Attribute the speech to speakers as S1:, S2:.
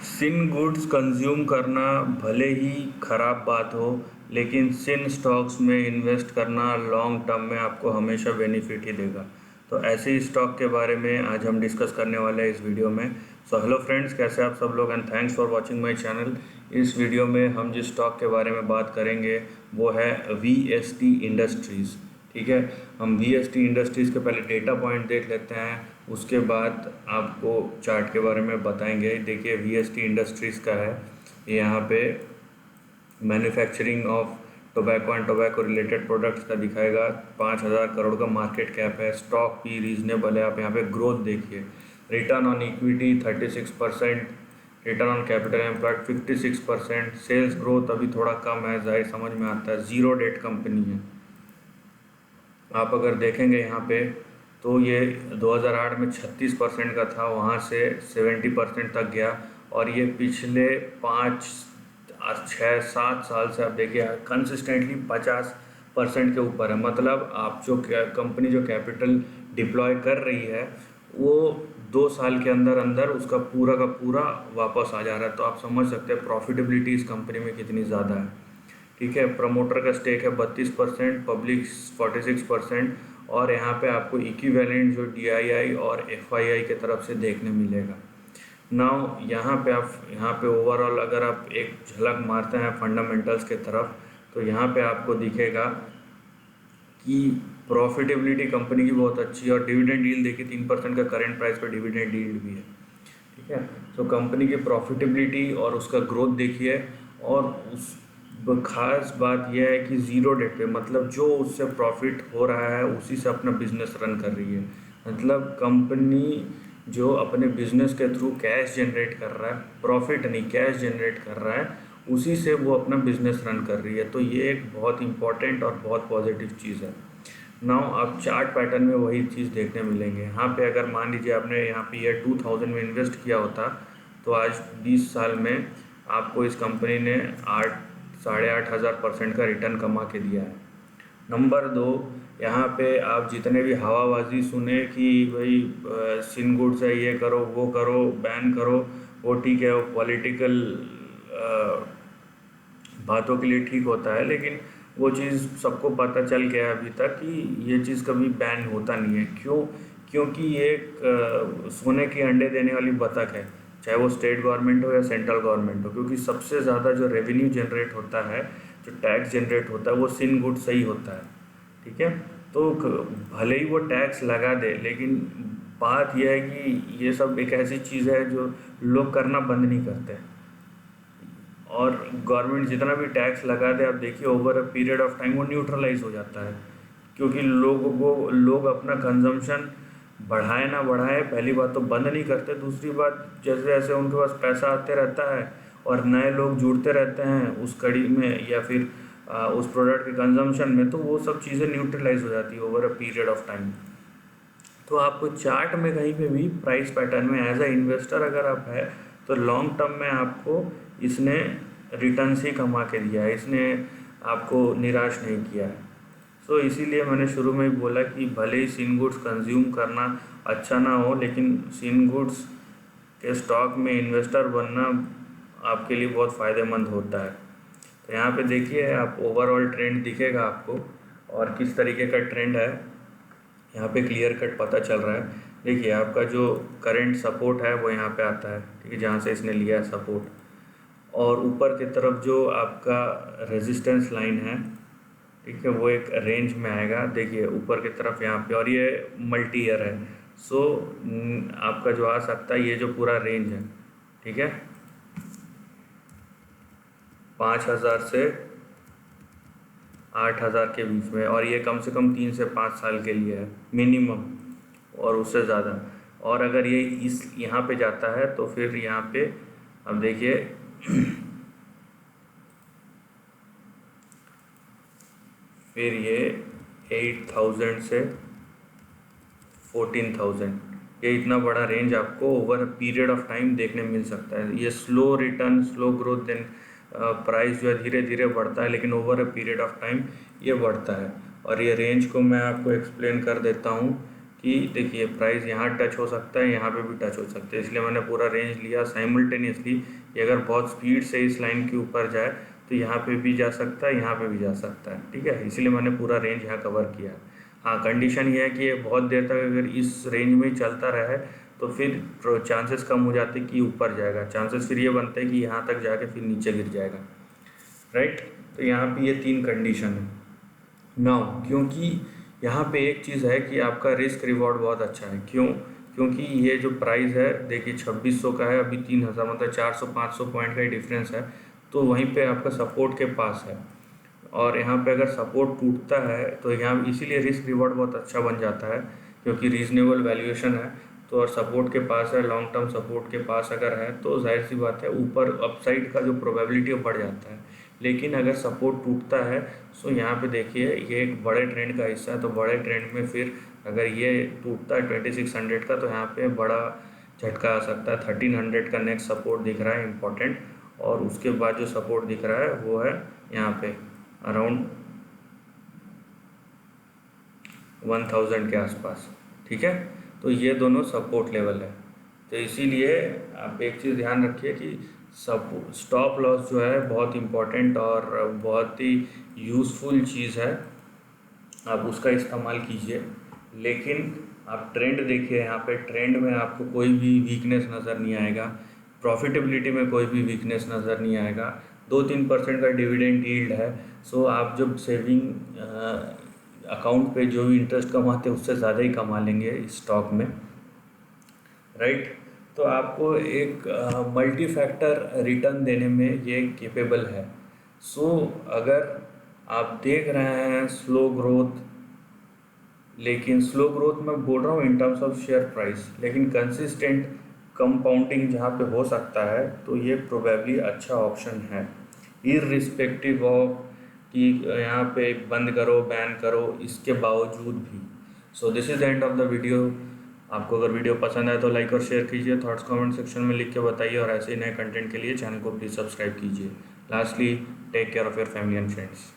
S1: सिन goods consume करना भले ही ख़राब बात हो, लेकिन सिन स्टॉक्स में इन्वेस्ट करना लॉन्ग टर्म में आपको हमेशा बेनिफिट ही देगा। तो ऐसे ही स्टॉक के बारे में आज हम डिस्कस करने वाले हैं इस वीडियो में। सो हेलो फ्रेंड्स, कैसे आप सब लोग, and thanks for watching my channel. इस वीडियो में हम जिस स्टॉक के बारे में बात करेंगे वो है वीएसटी इंडस्ट्रीज़। ठीक है, हम वीएसटी इंडस्ट्रीज़ के पहले डेटा पॉइंट देख लेते हैं, उसके बाद आपको चार्ट के बारे में बताएंगे। देखिए, वीएसटी इंडस्ट्रीज़ का है, यहाँ पे manufacturing of tobacco and tobacco related products का दिखाएगा। 5,000 करोड़ का मार्केट कैप है, स्टॉक भी रीजनेबल है। आप यहाँ पे ग्रोथ देखिए, return on equity 36%, return on capital employed 56%, sales growth अभी थोड़ा कम है, जाहिर समझ में आता है, जीरो डेट कंपनी है। आप अगर देखेंगे यहाँ पे तो ये 2008 में 36% का था, वहाँ से 70% तक गया, और ये पिछले 5, 6, 7 साल से आप देखिए कंसिस्टेंटली 50% के ऊपर है। मतलब आप जो कंपनी जो कैपिटल डिप्लॉय कर रही है वो 2 साल के अंदर अंदर उसका पूरा का पूरा वापस आ जा रहा है। तो आप समझ सकते हैं प्रॉफिटेबिलिटी इस कंपनी में कितनी ज़्यादा है। ठीक है, प्रमोटर का स्टेक है 32%, पब्लिक 46%, और यहाँ पे आपको इक्विवेलेंट जो डीआईआई और एफआईआई के तरफ से देखने मिलेगा। नाउ यहाँ पे ओवरऑल अगर आप एक झलक मारते हैं फंडामेंटल्स के तरफ, तो यहाँ पे आपको दिखेगा कि प्रॉफिटेबिलिटी कंपनी की बहुत अच्छी है, और डिविडेंड यील्ड देखिए 3% का करेंट प्राइस पर डिविडेंड यील्ड भी है। ठीक है, तो कंपनी की प्रॉफिटेबिलिटी और उसका ग्रोथ देखिए, और उस खास बात यह है कि ज़ीरो डेट पे, मतलब जो उससे प्रॉफिट हो रहा है उसी से अपना बिजनेस रन कर रही है। मतलब कंपनी जो अपने बिजनेस के थ्रू कैश जनरेट कर रहा है, प्रॉफिट नहीं कैश जनरेट कर रहा है, उसी से वो अपना बिजनेस रन कर रही है। तो ये एक बहुत इंपॉर्टेंट और बहुत पॉजिटिव चीज़ है। नाउ आप चार्ट पैटर्न में वही चीज़ देखने मिलेंगे। यहाँ पे अगर मान लीजिए आपने यहाँ पे ईयर 2000 में इन्वेस्ट किया होता, तो आज 20 साल में आपको इस कंपनी ने 8, 8,500% का रिटर्न कमा के दिया है। नंबर 2, यहाँ पे आप जितने भी हवाबाजी सुने कि भाई सिन गुड्स है, ये करो वो करो बैन करो, वो ठीक है, वो पॉलिटिकल बातों के लिए ठीक होता है, लेकिन वो चीज़ सबको पता चल गया है अभी तक कि ये चीज़ कभी बैन होता नहीं है। क्यों? क्योंकि ये एक सोने के अंडे देने वाली बतख है, चाहे वो स्टेट गवर्नमेंट हो या सेंट्रल गवर्नमेंट हो, क्योंकि सबसे ज़्यादा जो रेवेन्यू जनरेट होता है, जो टैक्स जनरेट होता है, वो सिन गुड से ही होता है। ठीक है, तो भले ही वो टैक्स लगा दे, लेकिन बात यह है कि ये सब एक ऐसी चीज़ है जो लोग करना बंद नहीं करते, और गवर्नमेंट जितना भी टैक्स लगा दे, आप देखिए over a period of time वो न्यूट्रलाइज हो जाता है। क्योंकि लोग अपना कंजम्पशन बढ़ाए ना बढ़ाए, पहली बात तो बंद नहीं करते, दूसरी बात जैसे जैसे उनके पास पैसा आते रहता है और नए लोग जुड़ते रहते हैं उस कड़ी में या फिर उस प्रोडक्ट के कंजम्पशन में, तो वो सब चीज़ें न्यूट्रलाइज हो जाती है over a period of time. तो आपको चार्ट में कहीं पे भी प्राइस पैटर्न में एज अ इन्वेस्टर अगर आप है, तो लॉन्ग टर्म में आपको इसने रिटर्न्स ही कमा के दिया है, इसने आपको निराश नहीं किया है। सो इसीलिए मैंने शुरू में ही बोला कि भले ही सिन गुड्स कंज्यूम करना अच्छा ना हो, लेकिन सिन गुड्स के स्टॉक में इन्वेस्टर बनना आपके लिए बहुत फ़ायदेमंद होता है। तो यहाँ पे देखिए, आप ओवरऑल ट्रेंड दिखेगा आपको, और किस तरीके का ट्रेंड है यहाँ पे क्लियर कट पता चल रहा है। देखिए, आपका जो करंट सपोर्ट है वो यहाँ पे आता है, ठीक है, जहाँ से इसने लिया है सपोर्ट, और ऊपर की तरफ जो आपका रेजिस्टेंस लाइन है, ठीक है, वो एक रेंज में आएगा। देखिए ऊपर की तरफ यहाँ पे, और ये मल्टी ईयर है, सो आपका जो आ सकता है ये जो पूरा रेंज है, ठीक है, 5,000 से 8,000 के बीच में, और ये कम से कम 3 से 5 साल के लिए है मिनिमम, और उससे ज़्यादा। और अगर ये इस यहाँ पे जाता है तो फिर यहाँ पे अब देखिए फिर ये 8,000 से 14,000, ये इतना बड़ा रेंज आपको ओवर पीरियड ऑफ टाइम देखने मिल सकता है। ये slow return, slow growth, then price जो है धीरे धीरे बढ़ता है, लेकिन over a period of time ये बढ़ता है। और ये रेंज को मैं आपको एक्सप्लेन कर देता हूँ कि देखिए प्राइस यहाँ टच हो सकता है, यहाँ पे भी टच हो सकता है, इसलिए मैंने पूरा रेंज लिया साइमल्टेनियसली। ये अगर बहुत स्पीड से इस लाइन के ऊपर जाए तो यहाँ पे भी जा सकता है, यहाँ पे भी जा सकता है, ठीक है, इसलिए मैंने पूरा रेंज यहाँ कवर किया है। हाँ, कंडीशन ये है कि ये बहुत देर तक अगर इस रेंज में चलता रहे तो फिर चांसेस कम हो जाते कि ऊपर जाएगा, चांसेस फिर ये बनते हैं कि यहाँ तक जाके फिर नीचे गिर जाएगा, राइट। तो यहाँ पे ये 3 कंडीशन है। नाउ क्योंकि यहाँ पे एक चीज़ है कि आपका रिस्क रिवॉर्ड बहुत अच्छा है। क्यों? क्योंकि ये जो प्राइस है देखिए 2600 का है, अभी 3000 मतलब 400-500 पॉइंट का ही डिफरेंस है, तो वहीं पे आपका सपोर्ट के पास है। और यहाँ पे अगर सपोर्ट टूटता है तो यहाँ इसीलिए रिस्क रिवॉर्ड बहुत अच्छा बन जाता है, क्योंकि रीजनेबल वैल्यूएशन है तो, और सपोर्ट के पास है, लॉन्ग टर्म सपोर्ट के पास अगर है तो जाहिर सी बात है ऊपर अपसाइड का जो प्रोबेबिलिटी बढ़ जाता है। लेकिन अगर सपोर्ट टूटता है तो यहाँ पे देखिए ये एक बड़े ट्रेंड का हिस्सा है, तो बड़े ट्रेंड में फिर अगर ये टूटता है 2600 का तो यहाँ पे बड़ा झटका आ सकता है। 1300 का नेक्स्ट सपोर्ट दिख रहा है इम्पॉर्टेंट, और उसके बाद जो सपोर्ट दिख रहा है वो है यहाँ पे अराउंड 1000 के आसपास, ठीक है। तो ये दोनों सपोर्ट लेवल है, तो इसीलिए आप एक चीज़ ध्यान रखिए कि स्टॉप लॉस जो है बहुत इम्पोर्टेंट और बहुत ही यूज़फुल चीज़ है, आप उसका इस्तेमाल कीजिए। लेकिन आप ट्रेंड देखिए, यहाँ पे ट्रेंड में आपको कोई भी वीकनेस नज़र नहीं आएगा, प्रॉफिटेबिलिटी में कोई भी वीकनेस नज़र नहीं आएगा। 2-3% का डिविडेंड यील्ड है, सो आप जब सेविंग अकाउंट पे जो भी इंटरेस्ट कमाते हैं उससे ज़्यादा ही कमा लेंगे इस स्टॉक में, राइट। तो आपको एक मल्टी फैक्टर रिटर्न देने में ये केपेबल है। सो अगर आप देख रहे हैं स्लो ग्रोथ, लेकिन स्लो ग्रोथ मैं बोल रहा हूँ in terms of share price, लेकिन कंसिस्टेंट कंपाउंडिंग जहाँ पे हो सकता है तो ये प्रोबेबली अच्छा ऑप्शन है, इररिस्पेक्टिव ऑफ कि यहाँ पे बंद करो बैन करो इसके बावजूद भी। So this is the end of the video. आपको अगर वीडियो पसंद आए तो लाइक और शेयर कीजिए, थॉट्स कमेंट सेक्शन में लिख के बताइए, और ऐसे ही नए कंटेंट के लिए चैनल को प्लीज़ सब्सक्राइब कीजिए। Lastly, take care of your family and friends.